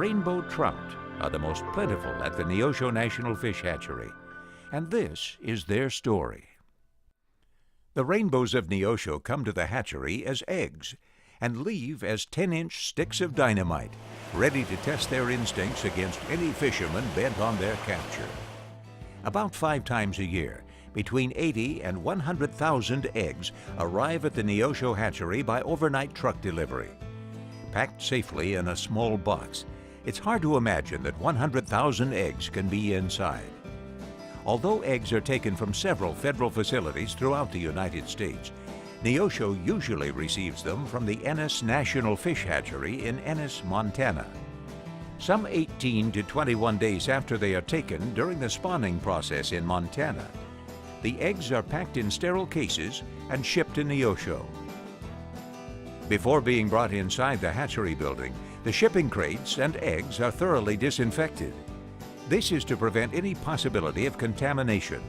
rainbow trout are the most plentiful at the Neosho National Fish Hatchery, and this is their story. The rainbows of Neosho come to the hatchery as eggs and leave as 10-inch sticks of dynamite, ready to test their instincts against any fisherman bent on their capture. About 5 times a year, between 80 and 100,000 eggs arrive at the Neosho hatchery by overnight truck delivery. Packed safely in a small box, it's hard to imagine that 100,000 eggs can be inside. Although eggs are taken from several federal facilities throughout the United States, Neosho usually receives them from the Ennis National Fish Hatchery in Ennis, Montana. Some 18 to 21 days after they are taken during the spawning process in Montana, the eggs are packed in sterile cases and shipped to Neosho. Before being brought inside the hatchery building, the shipping crates and eggs are thoroughly disinfected. This is to prevent any possibility of contamination.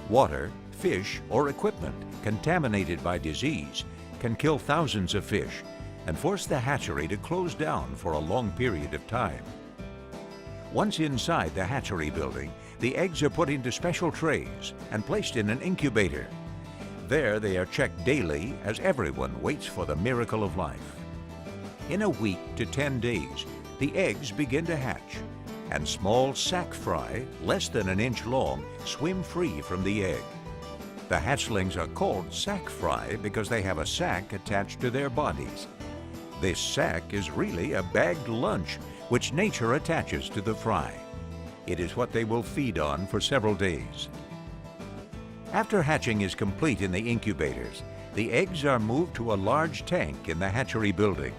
Water, fish, or equipment contaminated by disease can kill thousands of fish and force the hatchery to close down for a long period of time. Once inside the hatchery building, the eggs are put into special trays and placed in an incubator. There they are checked daily as everyone waits for the miracle of life. In a week to 10 days, the eggs begin to hatch, and small sac fry, less than an inch long, swim free from the egg. The hatchlings are called sac fry because they have a sac attached to their bodies. This sac is really a bagged lunch which nature attaches to the fry. It is what they will feed on for several days. After hatching is complete in the incubators, the eggs are moved to a large tank in the hatchery building.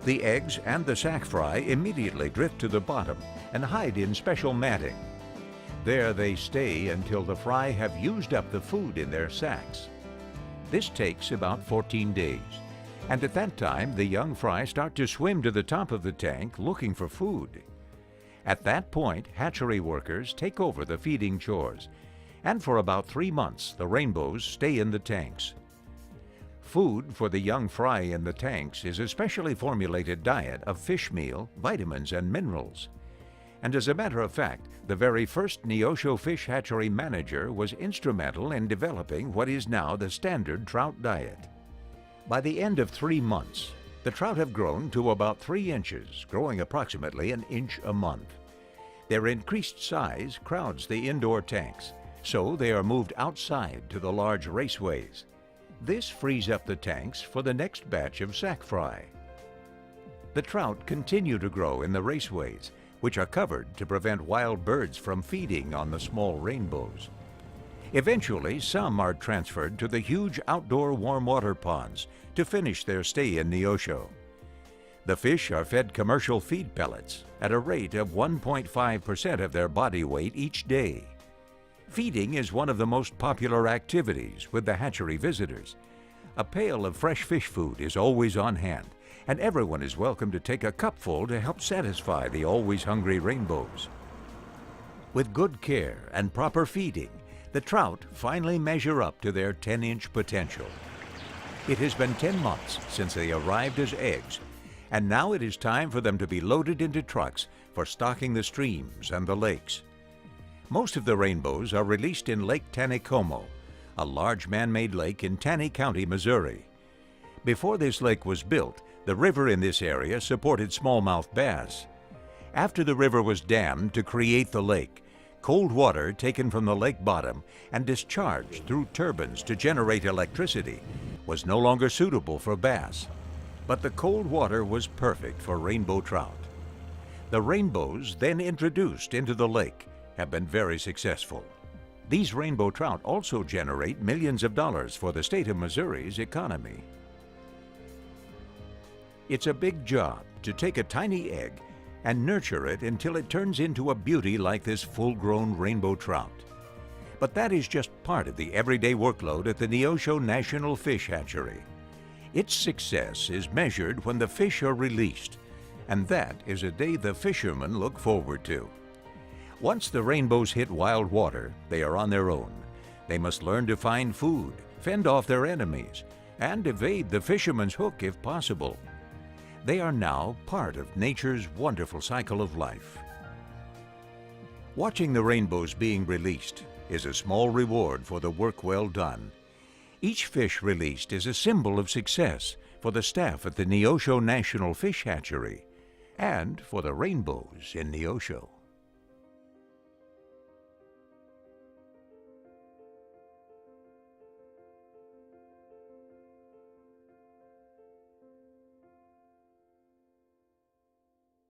The eggs and the sac fry immediately drift to the bottom and hide in special matting. There they stay until the fry have used up the food in their sacs. This takes about 14 days, and at that time the young fry start to swim to the top of the tank looking for food. At that point, hatchery workers take over the feeding chores, and for about 3 months the rainbows stay in the tanks. Food for the young fry in the tanks is a specially formulated diet of fish meal, vitamins, and minerals. And as a matter of fact, the very first Neosho fish hatchery manager was instrumental in developing what is now the standard trout diet. By the end of 3 months, the trout have grown to about 3 inches, growing approximately an inch a month. Their increased size crowds the indoor tanks, so they are moved outside to the large raceways. This frees up the tanks for the next batch of sac fry. The trout continue to grow in the raceways, which are covered to prevent wild birds from feeding on the small rainbows. Eventually, some are transferred to the huge outdoor warm water ponds to finish their stay in Neosho. The fish are fed commercial feed pellets at a rate of 1.5% of their body weight each day. Feeding is one of the most popular activities with the hatchery visitors. A pail of fresh fish food is always on hand, and everyone is welcome to take a cupful to help satisfy the always hungry rainbows. With good care and proper feeding, the trout finally measure up to their 10-inch potential. It has been 10 months since they arrived as eggs, and now it is time for them to be loaded into trucks for stocking the streams and the lakes. Most of the rainbows are released in Lake Taneycomo, a large man-made lake in Taney County, Missouri. Before this lake was built, the river in this area supported smallmouth bass. After the river was dammed to create the lake, cold water taken from the lake bottom and discharged through turbines to generate electricity was no longer suitable for bass. But the cold water was perfect for rainbow trout. The rainbows then introduced into the lake have been very successful. These rainbow trout also generate millions of dollars for the state of Missouri's economy. It's a big job to take a tiny egg and nurture it until it turns into a beauty like this full-grown rainbow trout. But that is just part of the everyday workload at the Neosho National Fish Hatchery. Its success is measured when the fish are released, and that is a day the fishermen look forward to. Once the rainbows hit wild water, they are on their own. They must learn to find food, fend off their enemies, and evade the fisherman's hook if possible. They are now part of nature's wonderful cycle of life. Watching the rainbows being released is a small reward for the work well done. Each fish released is a symbol of success for the staff at the Neosho National Fish Hatchery and for the rainbows in Neosho.